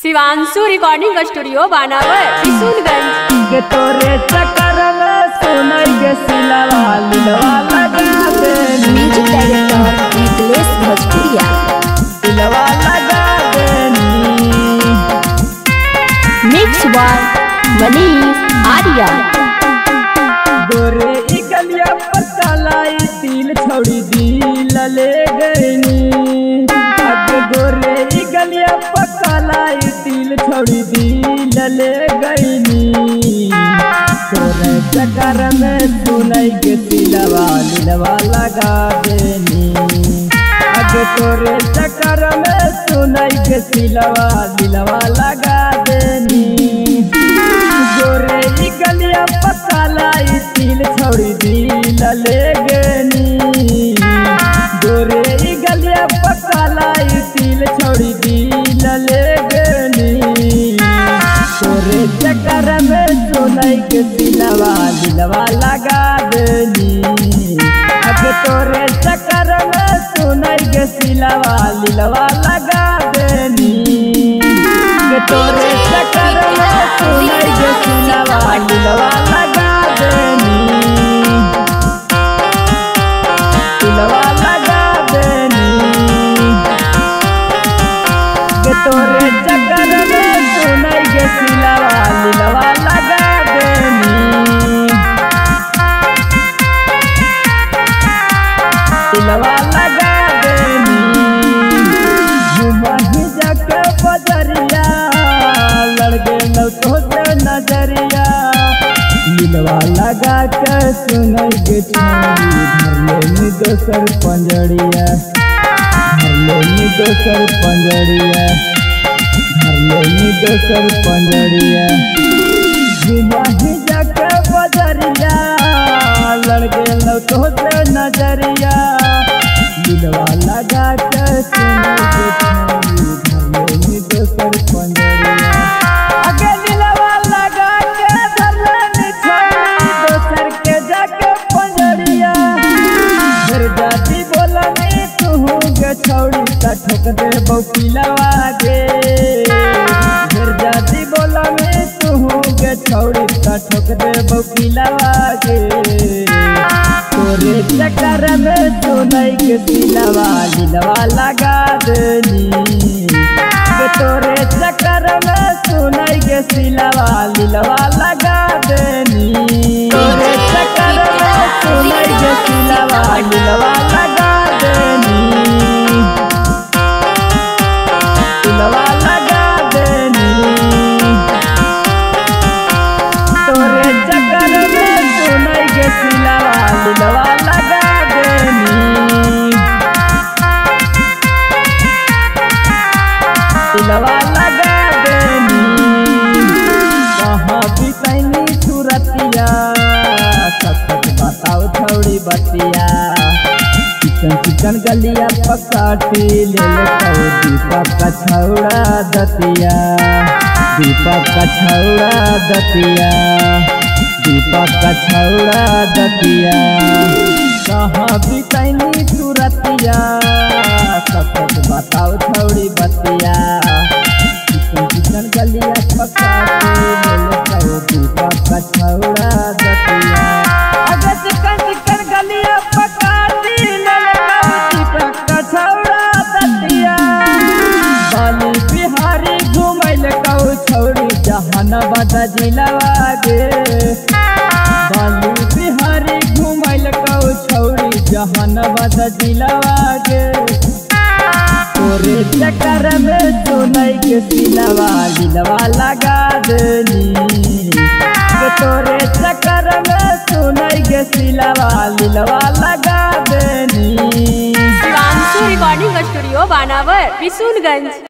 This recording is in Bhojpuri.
शिवांशु रिकॉर्डिंग स्टूडियो बानावर किशुनगंज के तोरे चक्कर में सुनई के सिलवा लिलवा लगा दे म्यूजिक डायरेक्टर निकलेश भोजपुरिया सिलवा लगा देनी मिक्स बाय मनीष आर्या गोरे ई गलिया पर चलाई तिल छोड़ी दिल ले गईनी अब गोरे ई गलिया पर चलाई तिल छोड़ी दिल ले गईनी तोरे चक्कर में सुनई के सिलवा लिलवा लगा देनी अब तोरे चक्कर में सुनई के सिलवा लिलवा लगा देनी गोरे ई गलिया पर चलाई तिल छोड़ी दिल ले गनी गोरे ई गलिया पर चलाई तिल छोड़ी दिल ले गनी तोरे चक्कर में सुनई के सिलवा लिलवा लगा देनी अब तोरे चक्कर में सुनई के सिलवा लिलवा लगा देनी तोरे चक्कर में सुनई के सिलवा लिलवा लगा देनी सिलवा लगा देनी तोरे चक्कर में सुनई के सिलवा लिलवा लगा देनी सिलवा लगा देनी जुबाही जाके बजरिया लड़के लो तो नजरिया लिलवा लगा के सुनई के छोड़ी धर ले दोसर पंजड़िया धर ले दोसर पंजड़िया धर ले दोसर पंजड़िया जुबाही जाके बजरिया लड़के लो तो नजरिया लिलवा लगा के सुनई के छोड़ी धर ले दोसर पंजड़िया आगे लिलवा लगा के धर ले छोड़ी दोसर के जाके पंजड़िया फिर जाती बोलनी तू के छोड़ी का ठोक दे बौकिलवा गे फिर जाती बोलनी तू के छोड़ी का ठोक दे बौकिलवा गे तोरे चक्कर में सुनई के सिलवा लिलवा लगा देनी तोरे चक्कर में सुनई के सिलवा लिलवा लगा देनी तोरे चक्कर में सुनई के सिलवा लिलवा लगा देनी सिलवा लगा देनी तोरे चक्कर में सुनई के सिलवा लिलवा लगा देनी सिलवा लगा देनी कहाँ बितैनी सुरतिया सच बताओ छोड़ी बतिया चिकन चिकन गलिया पकाटी ले ले दीपक का छौड़ा दतिया दीपक का छौड़ा दतिया दीपक का छौड़ा दतिया कहाँ बितैनी सुरतिया सच बताओ छोड़ी बतिया चिकन चिकन गलिया पकाटी ले ले दीपक का छौड़ा दतिया अगर चिकन चिकन गलिया पकाटी ले ले दीपक का छौड़ा दतिया बाली बिहारी घुमैल कहू छोड़ी जहानाबाद जिलावा गे बाली बिहारी घुमैल कहू छोड़ी जहानाबाद जिलावा गे तोरे चक्कर में सुनई के सिलवा लिलवा लगा देनी तोरे चक्कर में सुनई के सिलवा लिलवा लगा देनी शिवांशु रिकॉर्डिंग स्टूडियो बानावर किशुनगंज।